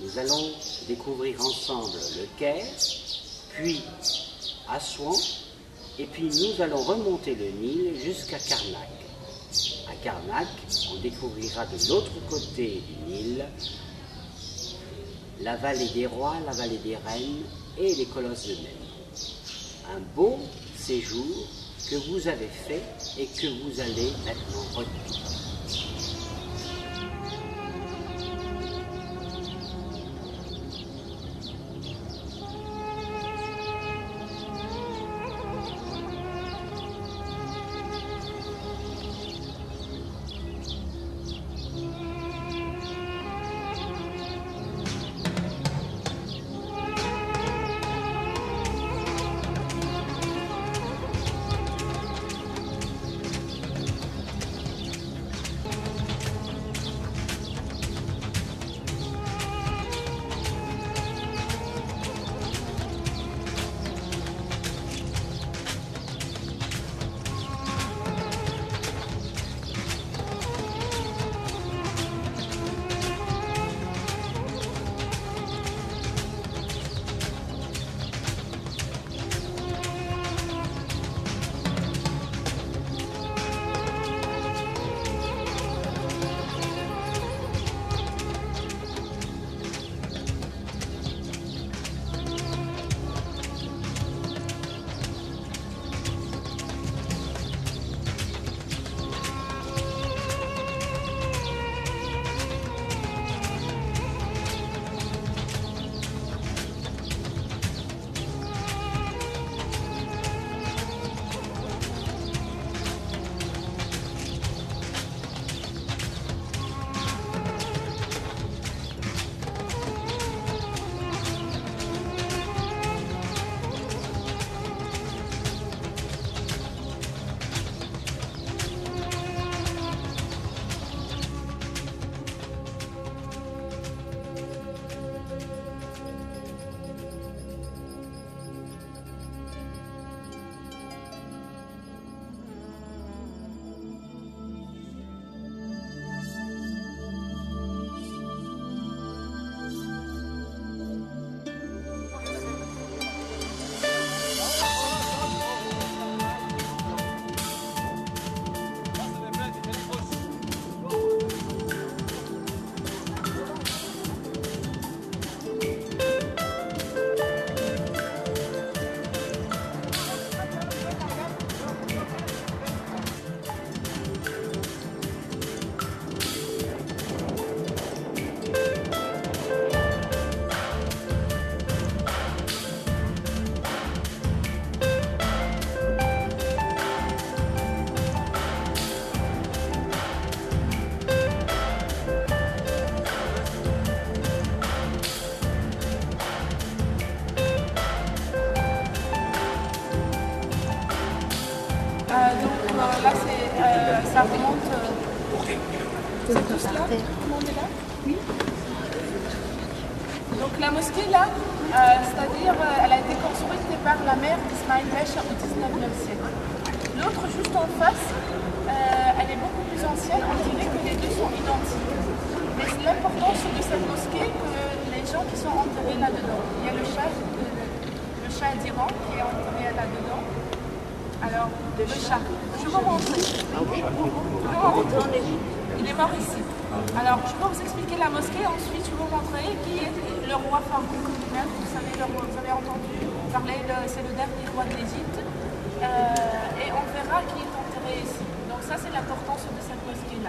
Nous allons découvrir ensemble le Caire, puis Assouan, et puis nous allons remonter le Nil jusqu'à Karnak. À Karnak, on découvrira de l'autre côté du Nil la vallée des rois, la vallée des reines et les colosses eux-mêmes. Un beau séjour que vous avez fait et que vous allez maintenant revivre. Là, ça remonte. C'est tous là? Tout le monde est là? Oui. Donc la mosquée là, c'est-à-dire elle a été construite par la mère d'Ismaïl Pacha au 19e siècle. L'autre juste en face, elle est beaucoup plus ancienne, on dirait que les deux sont identiques. Mais l'importance de cette mosquée que les gens qui sont enterrés là-dedans. Il y a le Shah d'Iran qui est enterré là-dedans. Alors, le Shah, je vais vous montrer. Il est mort ici. Alors, je vais vous expliquer la mosquée, ensuite je vais vous montrer qui est le roi Farouk lui-même. Vous savez, vous avez entendu parler, c'est le dernier roi de l'Égypte. Et on verra qui est enterré ici. Donc ça, c'est l'importance de cette mosquée-là.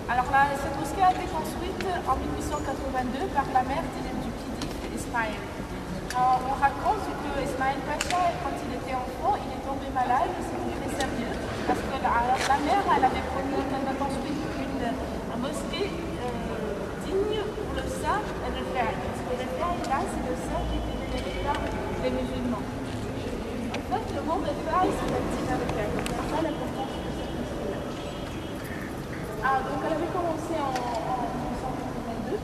Alors là, cette mosquée a été construite en 1882 par la mère du khedive Ismaël. On raconte que Ismaël Pacha, quand il était enfant, il est tombé malade, c'était très sérieux, parce que la mère, elle avait promis qu'elle va construire une mosquée digne pour le Shah et le Faï. Parce que le Faï, là, c'est le Shah qui était vénéré par les musulmans. En fait, le mot de Faï, c'est la petite avec elle. C'est ça l'importance de cette mosquée-là. Donc elle avait commencé en 1982,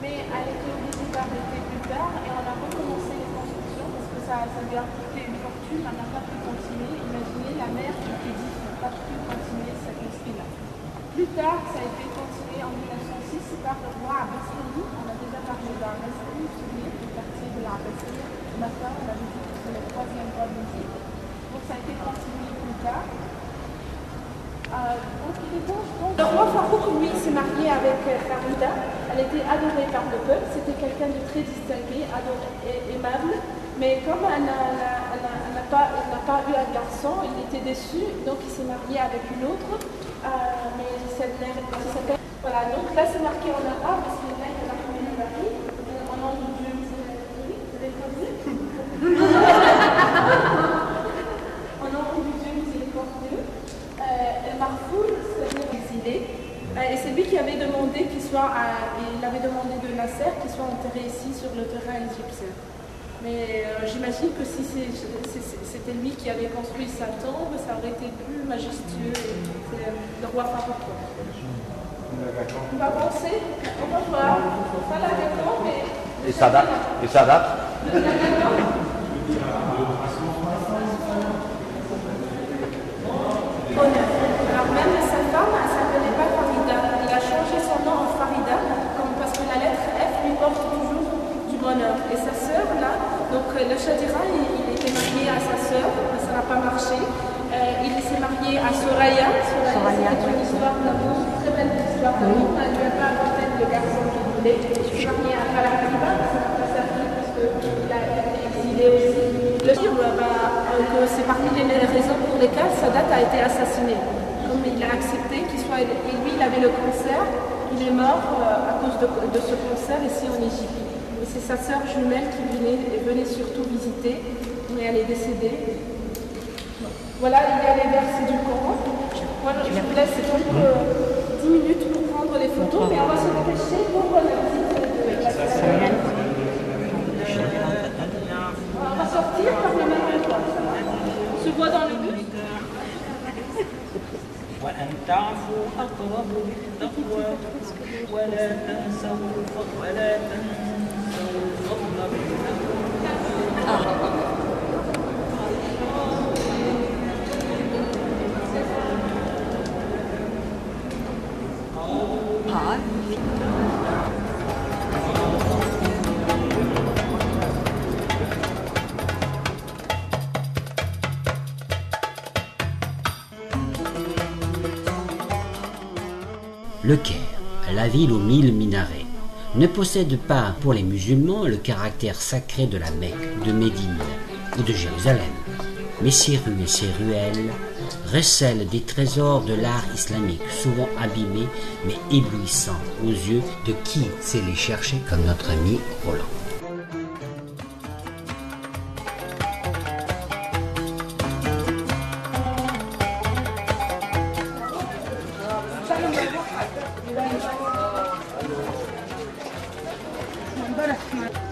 mais elle a été obligée d'arrêter plus tard et on a recommencé les constructions parce que ça lui a coûté une fortune, elle n'a pas pu continuer. Imaginez, la mère du khedive n'a pas pu continuer cette mosquée-là. Plus tard, ça a été continué en 1960. aussi, c'est par le roi Abbassi. On a déjà parlé d'Abbassi, vous vous souvenez, du quartier de l'Abbassi. Ce matin, on avait dit que c'est le troisième roi d'Égypte. Donc ça a été continué plus tard. Le roi Farouk, lui, s'est marié avec Farida. Elle était adorée par le peuple. C'était quelqu'un de très distingué, adoré et aimable. Mais comme elle n'a pas eu un garçon, il était déçu. Donc il s'est marié avec une autre. Mais cette mère, elle s'appelle. Voilà, donc là c'est marqué en arabe parce que là il y a la communauté. En nom de Dieu, vous avez traduit? En nom du Dieu miséricordieux. El Marfour, c'est-à-dire exilé. Et c'est lui qui avait demandé il avait demandé de Nasser qu'il soit enterré ici sur le terrain égyptien. Mais j'imagine que si c'était lui qui avait construit sa tombe, ça aurait été plus majestueux. C'est le roi Farouk. On va avancer. On va voir. Pas la d'accord, mais. Et ça date? Alors même sa femme, elle ne s'appelait pas Farida. Il a changé son nom en Farida parce que la lettre F lui porte toujours du bonheur. Et sa sœur, là, donc le Chadira, il était marié à sa sœur, mais ça n'a pas marché. Il s'est marié à Soraya. Soraya, c'est une histoire d'amour, une très belle histoire d'amour. Elle ne lui a pas apporté le garçon qu'il voulait. Il s'est marié à Falakriba, ça n'a pas servi parce qu'il a été exilé aussi. Le dire que c'est parmi les raisons pour lesquelles Sadat a été assassiné. Comme il a accepté qu'il soit. Et lui, il avait le cancer, il est mort à cause de ce cancer ici en Égypte. Et c'est sa sœur jumelle qui venait surtout visiter, mais elle est décédée. Voilà, il y a les versets du Coran. Voilà, je vous laisse donc 10 minutes pour prendre les photos, mais on va se dépêcher pour la visite de la semaine. On va sortir par le même endroit. On se voit dans le bus. وأن تعفوا أقرب للتقوى ولا تنسوا الفضل بينكم. Le Caire, la ville aux 1000 minarets, ne possède pas pour les musulmans le caractère sacré de la Mecque, de Médine ou de Jérusalem. Mais ses rues et ses ruelles recèlent des trésors de l'art islamique, souvent abîmés mais éblouissants aux yeux de qui sait les chercher comme notre ami Roland. Voilà.